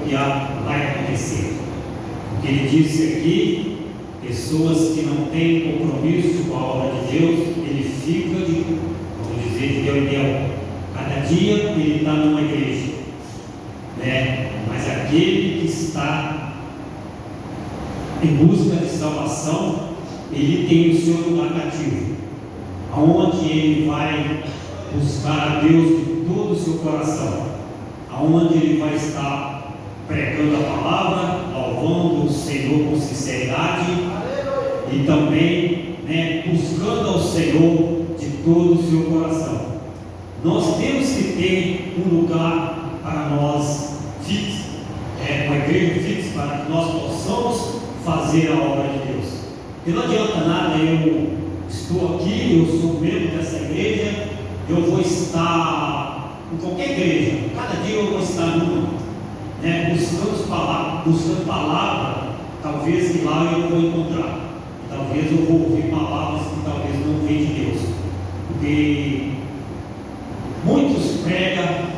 que vai acontecer. Porque ele disse aqui, pessoas que não têm compromisso com a obra de Deus, ele fica vamos dizer, de deu em deu. Cada dia ele está numa igreja, né? Mas aquele que está em busca de salvação, ele tem o seu lugar cativo, aonde ele vai buscar a Deus de todo o seu coração, aonde ele vai estar pregando a palavra, louvando o Senhor com sinceridade e também, né, buscando ao Senhor de todo o seu coração. Nós temos que ter um lugar para nós fixo, uma igreja fixa, para que nós possamos fazer a obra de Deus. Porque não adianta nada eu estou aqui, eu sou membro dessa igreja, eu vou estar em qualquer igreja, cada dia eu vou estar numa, né, buscando palavra, talvez que lá eu não vou encontrar, talvez eu vou ouvir palavras que talvez não venham de Deus, porque muitos pregam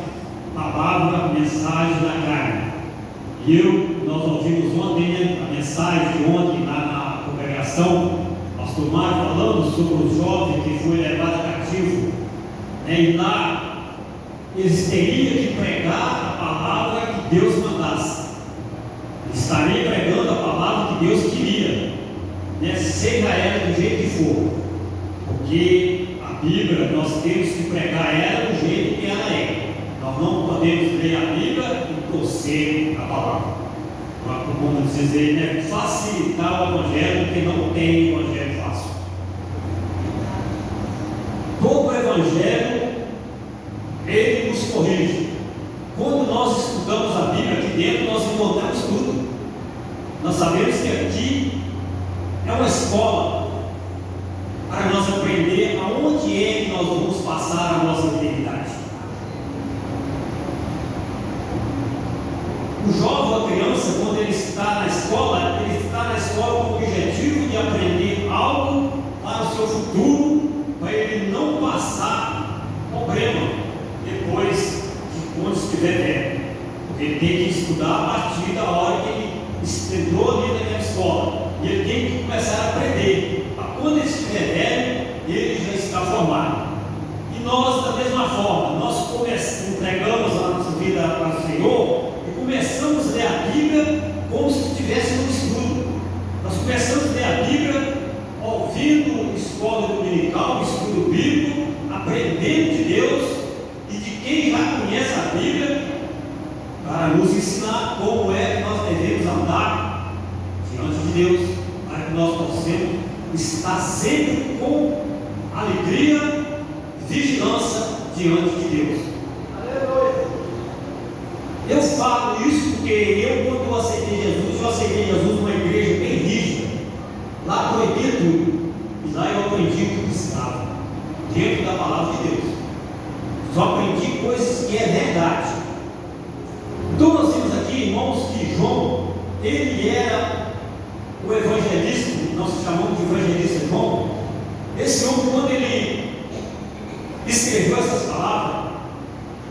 palavra, mensagem da carne. E nós ouvimos ontem, né, a mensagem de ontem lá na congregação, pastor Mário falando sobre o jovem que foi levado cativo, né, e lá eles teriam que pregar a palavra que Deus mandasse. Eles estariam pregando a palavra que Deus queria, né, seja ela do jeito que for, porque a Bíblia nós temos que pregar ela do jeito que ela é. Nós não podemos ler a Bíblia e torcer a palavra. Como dizer, né, facilitar o Evangelho, porque não tem Evangelho fácil. Todo Evangelho, ele nos corrige. Quando nós estudamos a Bíblia aqui dentro, nós encontramos tudo. Nós sabemos que aqui é uma escola para nós aprender aonde é que nós vamos passar a nossa eternidade. O jovem, a criança, quando ele está na escola com o objetivo de aprender algo para o seu futuro, para ele não passar problema depois de quando estiver velho. Porque ele tem que estudar a partir da hora que ele entrou ali naquela escola. E ele tem que começar a aprender. Para quando ele estiver velho, ele já está formado. E nós, da mesma forma, nós entregamos a nossa vida para o Senhor e começamos a ler a Bíblia como se estivéssemos no estudo. Nós começamos a ler a Bíblia ouvindo escola dominical, estudo bíblico, aprendendo de Deus e de quem já conhece a Bíblia, para nos ensinar como é que nós devemos andar diante de Deus, para que nós possamos estar sempre com alegria e vigilância diante de Deus. Eu falo isso porque quando eu aceitei Jesus numa igreja bem rígida, lá proibia tudo, e lá eu aprendi o que precisava, dentro da palavra de Deus. Só aprendi coisas que é verdade. Então nós temos aqui, irmãos, que João, ele era o evangelista, nós chamamos de evangelista João. Esse homem, quando ele escreveu essas palavras,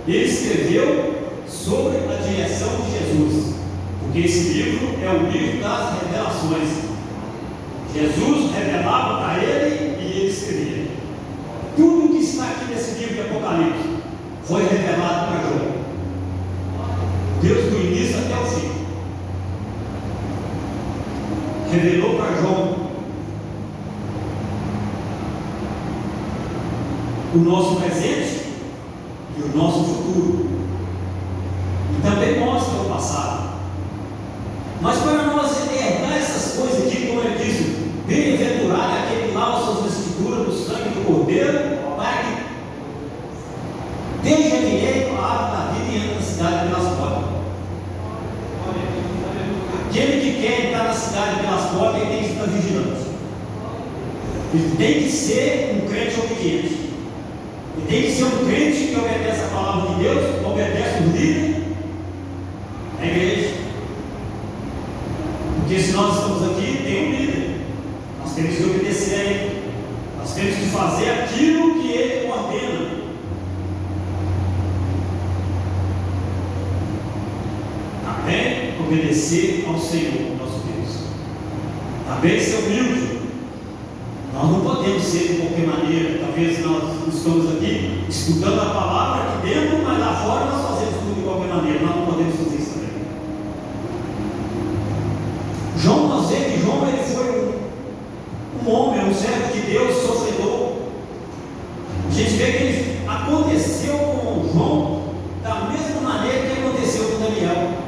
ele escreveu sobre a direção de Jesus, porque esse livro é o livro das revelações. Jesus revelava para ele e ele escrevia. Tudo que está aqui nesse livro de Apocalipse foi revelado para João. Deus do início até o fim revelou para João o nosso presente e o nosso futuro, e também mostra o passado. Mas para nós herdar essas coisas aqui, como ele disse, bem-aventurado é aquele que lava suas vestiduras no sangue do Cordeiro, para que deixe direito a árvore da vida e entre na cidade pelas portas. Aquele que quer entrar na cidade pelas portas, ele tem que estar vigilante. Ele tem que ser um crente obediente. Ele tem que ser um crente que obedece a palavra de Deus, obedece o líder da igreja. Porque se nós estamos aqui, tem um líder. Nós temos que obedecer a ele. Nós temos que fazer aquilo que ele ordena. Amém? obedecer ao Senhor, nosso Deus. Talvez ser humilde. Nós não podemos ser de qualquer maneira. Talvez nós estamos aqui estudando a palavra aqui dentro, mas lá fora nós fazemos tudo de qualquer maneira. Nós não podemos fazer isso também. João, nós vemos que João ele foi um homem, um servo de Deus, sofredor. A gente vê que ele aconteceu com João da mesma maneira que aconteceu com Daniel.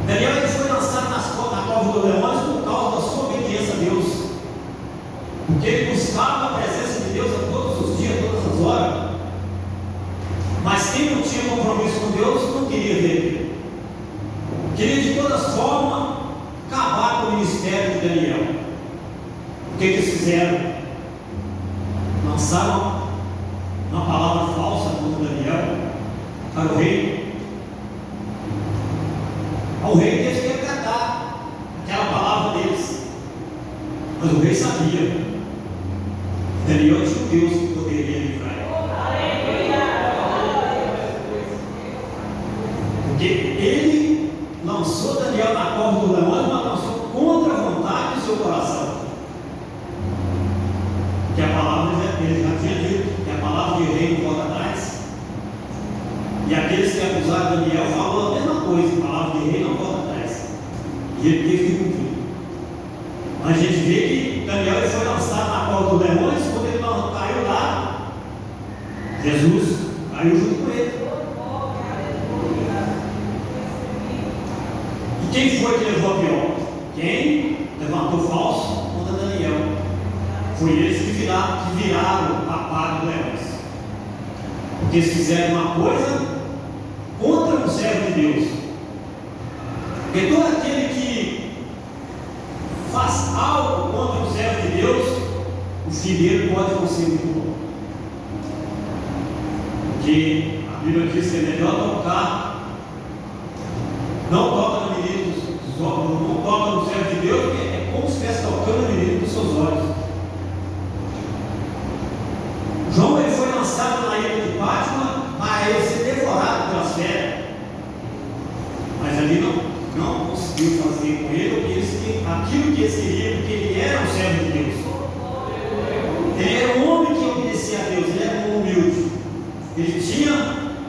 Daniel ele foi lançado na cova dos leões por causa da sua obediência a Deus, porque ele buscava a presença de Deus a todos os dias, a todas as horas. Mas quem não tinha compromisso com Deus não queria ver. Queria de todas formas acabar com o ministério de Daniel. O que eles fizeram? Lançaram uma palavra falsa contra Daniel para o rei. O rei teve que acatar aquela palavra deles, mas o rei sabia. Daniel tinha um Deus que poderia livrar ele, porque ele lançou Daniel na cova do leão, mas lançou contra a vontade do seu coração. Que a palavra, ele já tinha dito, que a palavra de rei não volta atrás. E aqueles que acusaram Daniel falaram a mesma coisa, a palavra de rei não volta atrás. E ele teve que cumprir. Mas a gente vê que Daniel ele foi lançado na cova dos leões. Quando ele caiu lá, Jesus caiu junto com ele. E quem foi que levou a pior? Quem levantou falso contra Daniel. Foi eles que viraram a pá dos leões. Porque eles fizeram uma coisa contra um servo de Deus. Porque todo aquele que faz algo contra um servo de Deus, o fim dele pode não ser muito bom. Porque a Bíblia diz que é melhor tocar, não toca no menino dos olhos, não toca no servo de Deus, porque é como se estivesse tocando no menino dos seus olhos. João ele foi lançado na ilha de Pátmos para ele ser devorado pelas feras. Mas ali não conseguiu fazer com ele aquilo que eles queriam, porque ele era um servo de Deus. Ele era um homem que obedecia a Deus, ele era um humilde. Ele tinha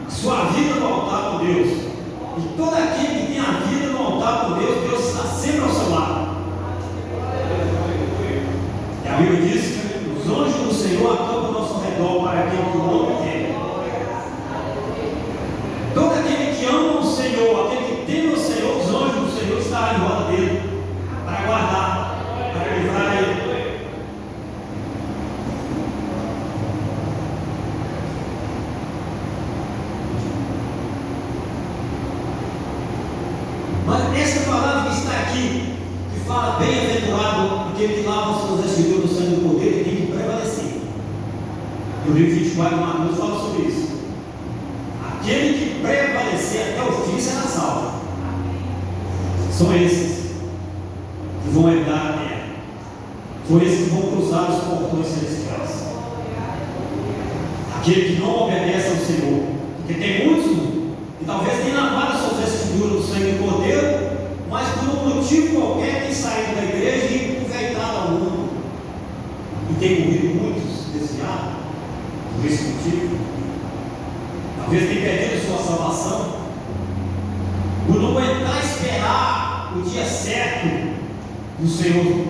a sua vida no altar com Deus. E todo aquele que tem a vida no altar com Deus, Deus está sempre ao seu lado. E a Bíblia diz que os anjos do Senhor acampam ao nosso redor para aquele que o homem quer. Todo aquele que ama o Senhor, aquele que teme o Senhor, os anjos do Senhor estarão em volta dele para guardar, para livrar ele. Mas essa palavra que está aqui, que fala bem-aventurado aquele que lava os seus vestiduras no sangue do Cordeiro, tem que prevalecer. No livro 24 de Mateus fala sobre isso. Aquele que prevalecer até o fim será salvo. São esses que vão herdar a terra. São esses que vão cruzar os portões celestiais. Aquele que não obedece ao Senhor. Porque tem muitos que talvez tenham lavado as suas vestiduras no sangue do Cordeiro, mas por um motivo qualquer tem saído da igreja e enveitado ao mundo. E tem morrido muitos desviados por esse motivo. Talvez tenha perdido a sua salvação por não aguentar esperar o dia certo do Senhor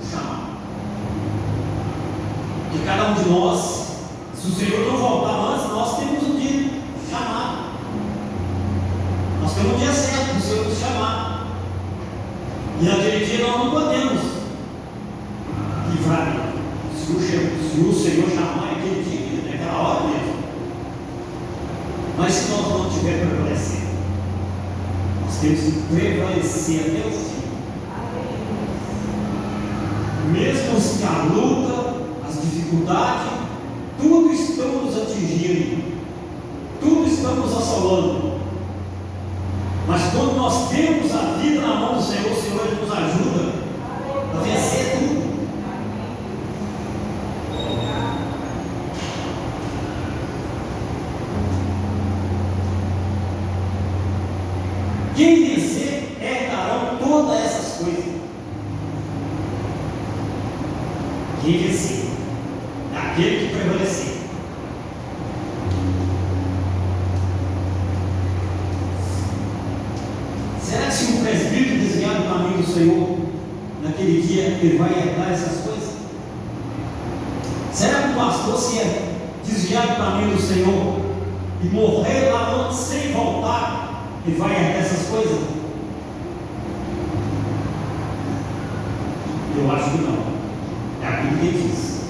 chamar. Que cada um de nós, se o Senhor não voltar antes, nós temos um dia chamado. Nós temos um dia certo do Senhor nos chamar. E naquele dia nós não podemos livrar dele. Se o Senhor chamar aquele dia, naquela hora mesmo. Mas se nós não tivermos prevalecer, nós temos que prevalecer até o fim. Mesmo que a luta, as dificuldades, tudo estão nos atingindo, tudo está nos assolando. Mas quando nós temos a vida na mão do Senhor, o Senhor ele nos ajuda a vencer tudo. Quem vencer todas essas coisas. Quem venceu é aquele que prevaleceu. Será que se um presbítero desviar do caminho do Senhor, naquele dia ele vai herdar essas coisas? Será que o pastor, se é desviar do caminho do Senhor e morrer lá antes sem voltar, ele vai herdar essas coisas? Eu acho que não. É a Bíblia que diz.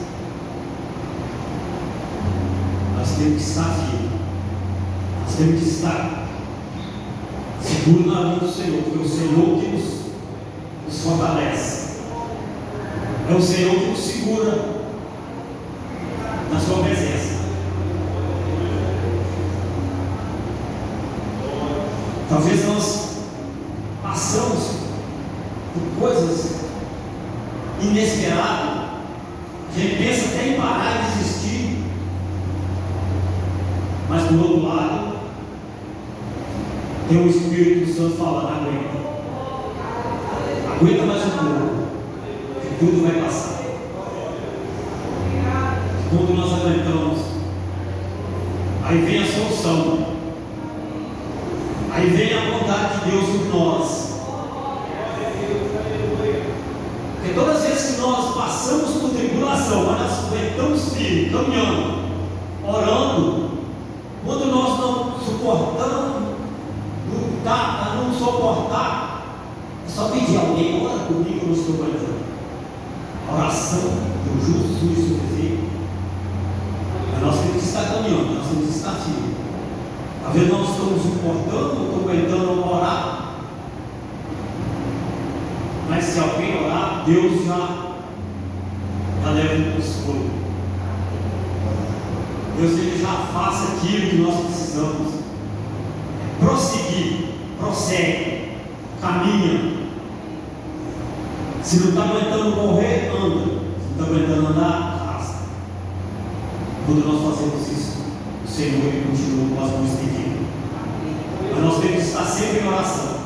Nós temos que estar firmes. Nós temos que estar seguros na mão do Senhor, porque é o Senhor que nos fortalece. É o Senhor que nos segura na sua presença. Talvez nós passamos por coisas inesperadas, a gente pensa até em parar e desistir, mas do outro lado tem o Espírito Santo falando: aguenta mais um pouco, que tudo vai passar. Quando nós aguentamos, aí vem a solução, aí vem a vontade de Deus por nós. Porque todas as vezes que nós passamos por tribulação, mas nós aguentamos firme, caminhando, orando, quando nós não suportamos, lutar, não suportar, é só pedir a alguém: ora comigo, eu não estou aguentando. A oração do justo surge sobre ele. Mas nós temos que estar caminhando, nós temos que estar firmes. Talvez nós estamos suportando, ou aguentando orar, mas se alguém orar, Deus já leva um consolo. Deus, ele já faz aquilo que nós precisamos. Prosseguir, prossegue, caminha. Se não está aguentando morrer, anda. Se não está aguentando andar, arrasta. Quando nós fazemos isso, o Senhor ele continua com as mãos estendidas. Mas nós temos que estar sempre em oração.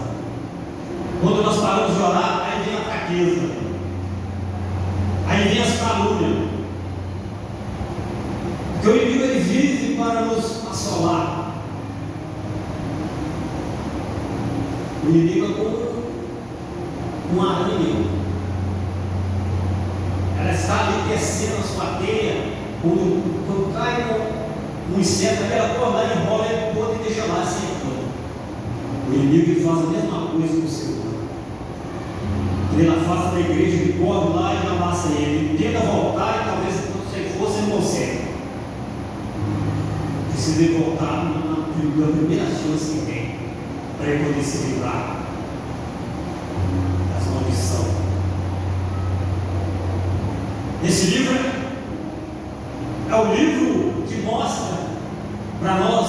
Quando nós paramos de orar, aí vem a fraqueza, aí vem as calúnias. Porque o inimigo ele vive para nos assolar. O inimigo é como uma aranha. Ela está ali tecendo a sua teia. Quando cai um inseto, aquela corda lá enrola ele todo e deixa lá sem pano. O inimigo ele faz a mesma coisa com o seu irmão. Ele afasta da igreja, ele corre lá e amassa ele. Ele tenta voltar e talvez se fosse ele não consegue. Precisa voltar na primeira chance que tem para ele poder se livrar das maldições. Esse livro é o livro que mostra para nós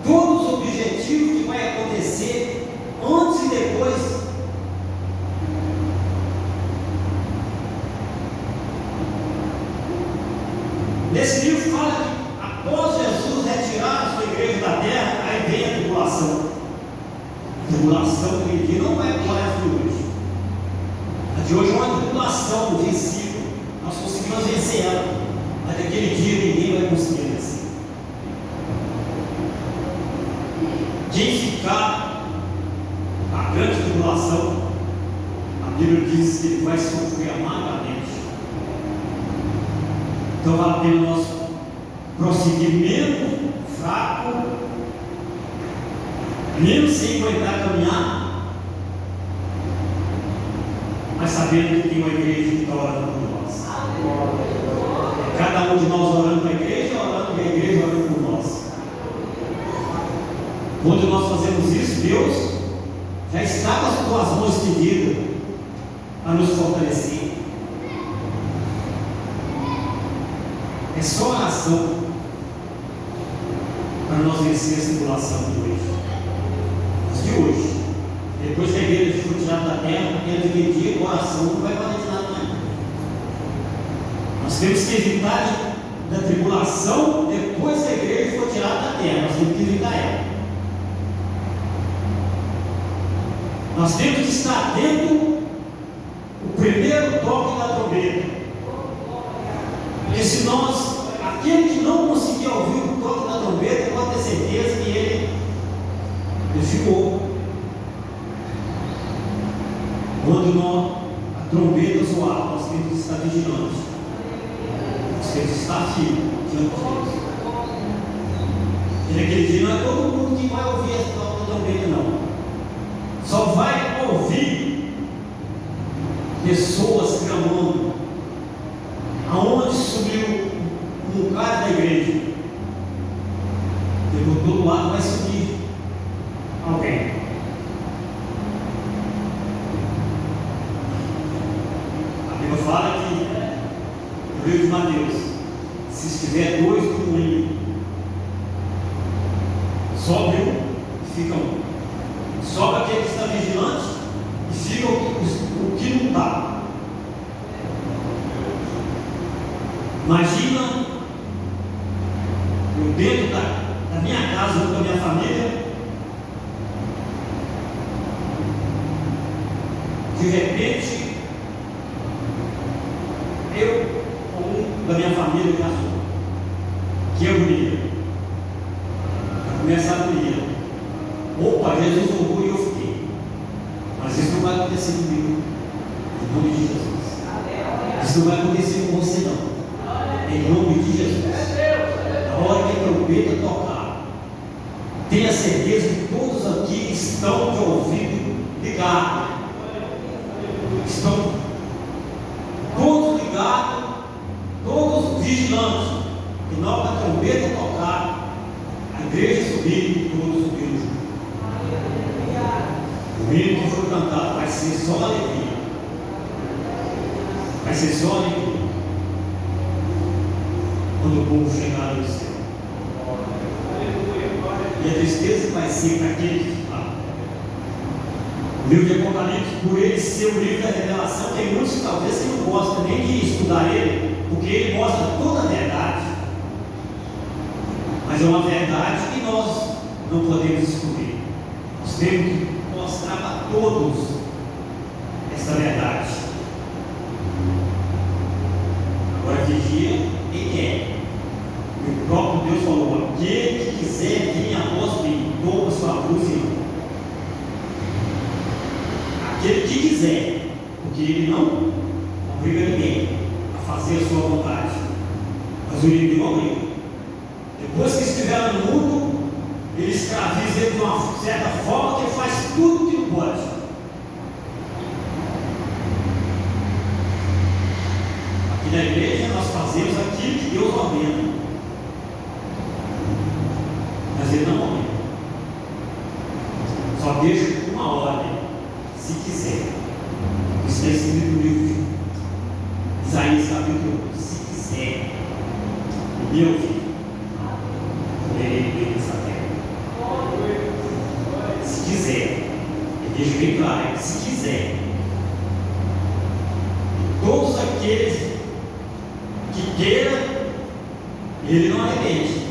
todos os objetivos que vai acontecer antes e depois. Nesse livro fala que após Jesus retirar a sua igreja da terra, aí vem a tribulação. A tribulação que dia não é igual a de hoje. A de hoje é uma tribulação vencível. Nós conseguimos vencer ela. Mas naquele dia ninguém vai conseguir vencer. Quem ficar na grande tribulação, a Bíblia diz que ele vai sofrer amargamente. Então vale a pena nós prosseguir mesmo fraco, mesmo sem aguentar caminhar, mas sabendo que tem uma igreja que está orando por nós. Cada um de nós orando para a igreja e a igreja orando por nós. Quando nós fazemos isso, Deus já está com as tuas mãos estendidas para nos fortalecer. É só oração para nós vencer a tribulação de hoje. Mas de hoje, depois que a igreja for tirada da terra, dentro daquele dia, a oração não vai valer de nada mais. Nós temos que evitar da tribulação depois que a igreja for tirada da terra. Nós temos que evitar ela. Nós temos que estar atento o primeiro toque da trombeta. Porque se nós, aquele que não conseguir ouvir o toque da trombeta, pode ter certeza que ele ficou. Quando a trombeta soar, nós temos que estar vigilantes. Nós temos que estar firmes diante de Deus. E naquele dia não é todo mundo que vai ouvir esse toque da trombeta, não. Só vai ouvir pessoas clamando. Aonde subiu um bocado da igreja, por todo lado vai subir alguém. A Bíblia fala que no livro de Mateus, se estiver dois no moinho, sobe um e fica um. Sobe aquele que está vigilante e fica o que não está. Imagina eu dentro da minha casa, junto com a minha família, de repente, eu com um da minha família casou. Que agonia! Começa a agonia. Opa, Jesus roubou e eu fiquei. Mas isso não vai acontecer comigo, em nome de Jesus. Isso não vai acontecer com você, não. Em nome de Jesus. Na hora que a trombeta tocar, tenha certeza que todos aqui estão de ouvido ligado. Estão todos ligados, todos vigilantes. E na hora que a trombeta tocar, a igreja subir e todos subiram junto. O hino que foi cantado vai ser só alegria. Vai ser só alegria. Quando o povo chegar no céu. E a tristeza vai ser para aquele que ficar. O livro de Apocalipse, por ele ser o livro da revelação, tem muitos que talvez que não gostam nem de estudar ele, porque ele mostra toda a verdade. Mas é uma verdade que nós não podemos descobrir. Nós temos que mostrar para todos essa verdade. Agora vigia quem quer. O próprio Deus falou: aquele que quiser vir após mim, toma sua cruz e anda. Aquele que quiser, porque ele não obriga ninguém a fazer a sua vontade, mas o inimigo obriga. Depois que estiver no mundo, ele escraviza ele de uma certa forma que ele faz tudo que não pode. Aqui na igreja nós fazemos aquilo que Deus ordena. Mas ele não ordena. Só deixa uma ordem, se quiser. Isso está escrito no livro de Isaías capítulo 1. Se quiser, meu filho, poderei viver nessa terra. Se quiser, ele deixa bem claro, se quiser. Todos aqueles que queiram, ele não arrepende.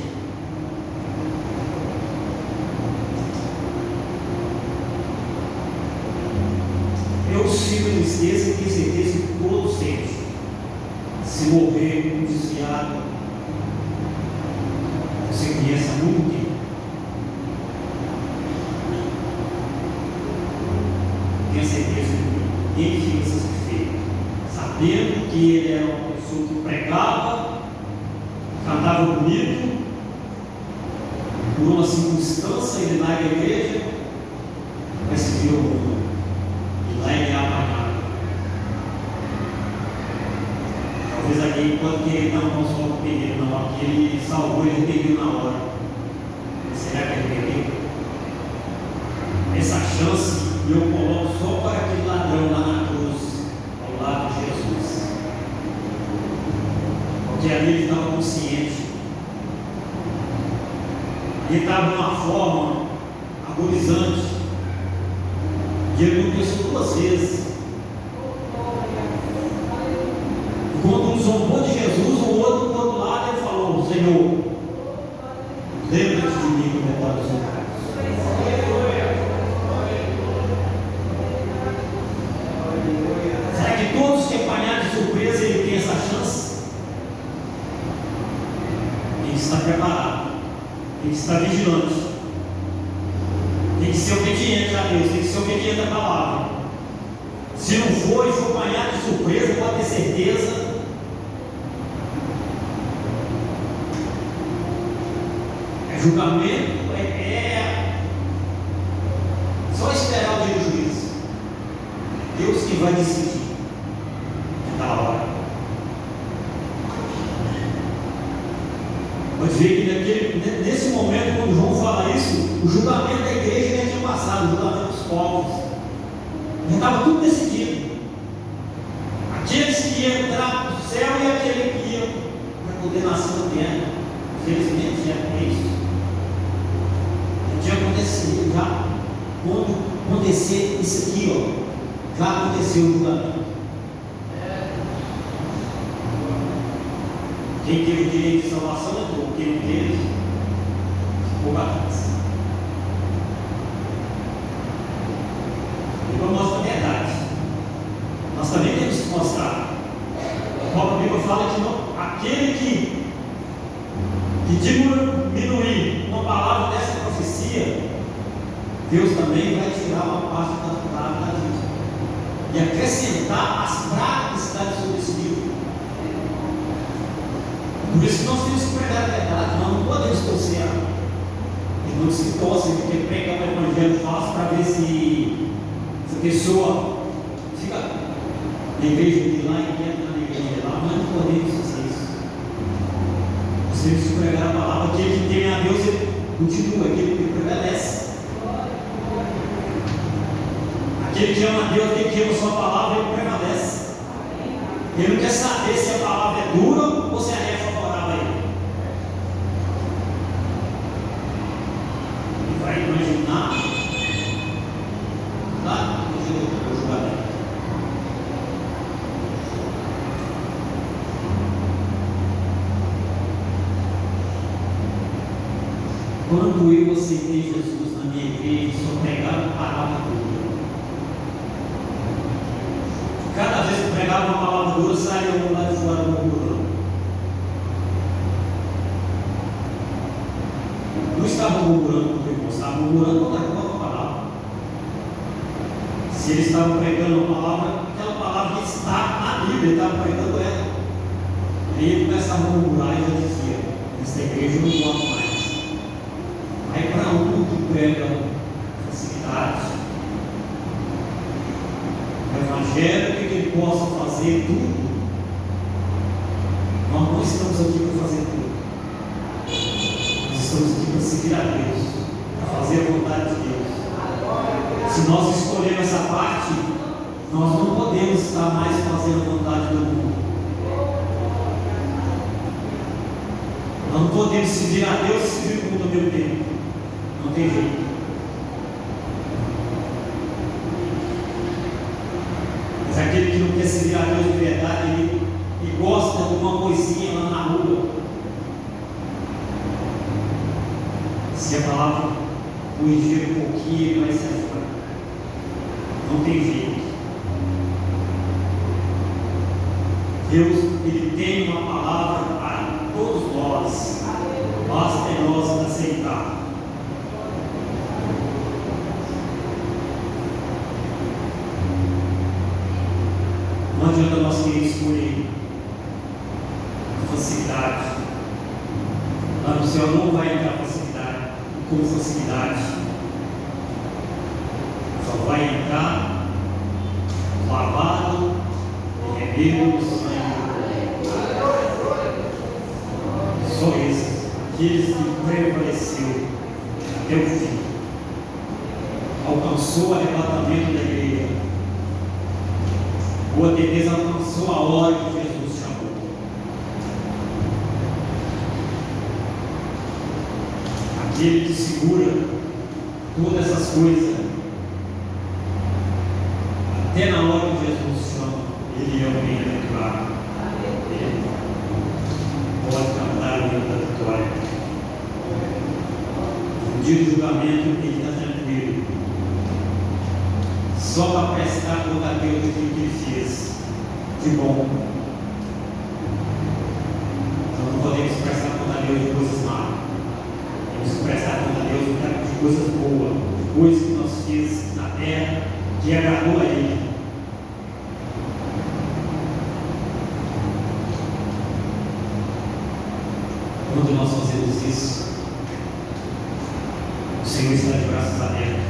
Eu sinto tristeza e tenho certeza que todos sentem. Se morrer um desviado, você conhece há muito tempo. Tenho certeza que ele fica satisfeito, sabendo que ele era uma pessoa que pregava, cantava bonito, por uma circunstância ele vai à igreja, mas se viu o mundo. Lá ele é apanhado. Talvez aqui, enquanto que ele não conseguiu perder, não, aqui ele salvou, ele perdeu na hora. Será que ele perdeu? Essa chance eu coloco só para aquele ladrão lá na cruz, ao lado de Jesus. Porque ali ele estava consciente. Ele estava de uma forma agonizante. E ele não pensou duas vezes. Quando um zombou de Jesus, o outro do outro lado, ele falou: Senhor, lembra-te de mim quando eu para os estar vigilante, tem que ser obediente a Deus, tem que ser obediente à palavra. Se não for e for apanhado de surpresa, pode ter certeza. Julgamento só esperar o dia do juízo. Deus que vai decidir na hora. Pode ver que nesse momento, quando João fala isso, o julgamento da igreja já tinha passado, o julgamento dos povos. Já estava tudo decidido. Aqueles que iam entrar no céu e aqueles que iam para a condenação eterna. Infelizmente é isso. Já tinha acontecido, já. Quando acontecer isso aqui, ó, já aconteceu o julgamento. Quem teve o direito de salvação entrou, quem não teve, ficou para trás. E vamos mostrar a verdade. Nós também temos que mostrar. A própria Bíblia fala que não, aquele que diminuir uma palavra dessa profecia, Deus também vai tirar uma parte da palavra da vida e acrescentar as pragas que estão sobre esse livro. Por isso que nós temos que pregar a verdade, nós não podemos torcer. E não se torce porque prega o evangelho fácil para ver se essa pessoa fica na igreja de lá e entra na igreja de lá, mas não podemos fazer isso. Nós temos que pregar a palavra, aquele que tem a Deus, ele continua, aquele que prevalece. Aquele que ama a Deus, aquele que ama a sua palavra, ele prevalece. Ele não quer saber se a palavra é dura ou se é favorável a ele. Ele vai imaginar lá no julgamento. Quando eu aceitei Jesus na minha igreja, só pregava a palavra dura. Cada vez que pregava uma palavra dura, saía um lá de fora murmurando. Não estava murmurando contra o irmão, estava murmurando contra a própria palavra. Se ele estava pregando uma palavra, aquela palavra que está na Bíblia, ele estava pregando ela. Aí ele começava a murmurar e já dizia: nesta igreja eu não gosto mais. Aí para um que prega facilidade, o evangelho, que ele possa fazer tudo. Nós não estamos aqui para fazer tudo. Nós estamos aqui para seguir a Deus, para fazer a vontade de Deus. Se nós escolhermos essa parte, nós não podemos estar mais fazendo a vontade do mundo. Nós não podemos seguir a Deus e seguir o mundo ao mesmo tempo. Não tem jeito. Mas aquele que não quer seguir a Deus de verdade, ele gosta de uma coisinha lá na rua. Se a palavra corrigir um pouquinho, ele vai sair fora. Não tem jeito. Deus, ele tem uma palavra para todos nós. Basta nós aceitar. Não adianta nós querer escolher facilidade. Lá no céu não vai entrar facilidade, com facilidade. Só vai entrar lavado e rebeiro do sangue. Só esses, aqueles que prevaleceu até o fim, alcançou o arrebatamento da igreja, ou até mesmo alcançou a hora que Jesus chamou. Aquele que segura todas essas coisas, até na hora que Jesus chama, ele é o bem-aventurado. Ele pode cantar o hino da vitória. No dia do julgamento, ele está tranquilo, só para prestar conta a Deus do que ele fez de bom. Nós não podemos prestar conta a Deus de coisas más. Temos que prestar conta a Deus de coisas boas, de coisas que nós fizemos na terra, que agradou a Ele. Quando nós fazemos isso, o Senhor está de braços abertos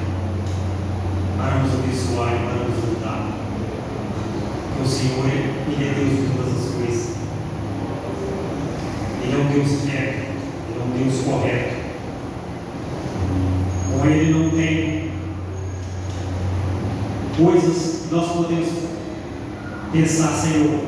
para nos abençoar e para nos ajudar. Porque o Senhor, Ele é Deus de todas as coisas. Ele é um Deus certo, Ele é um Deus correto. Com Ele não tem coisas que nós podemos pensar, Senhor,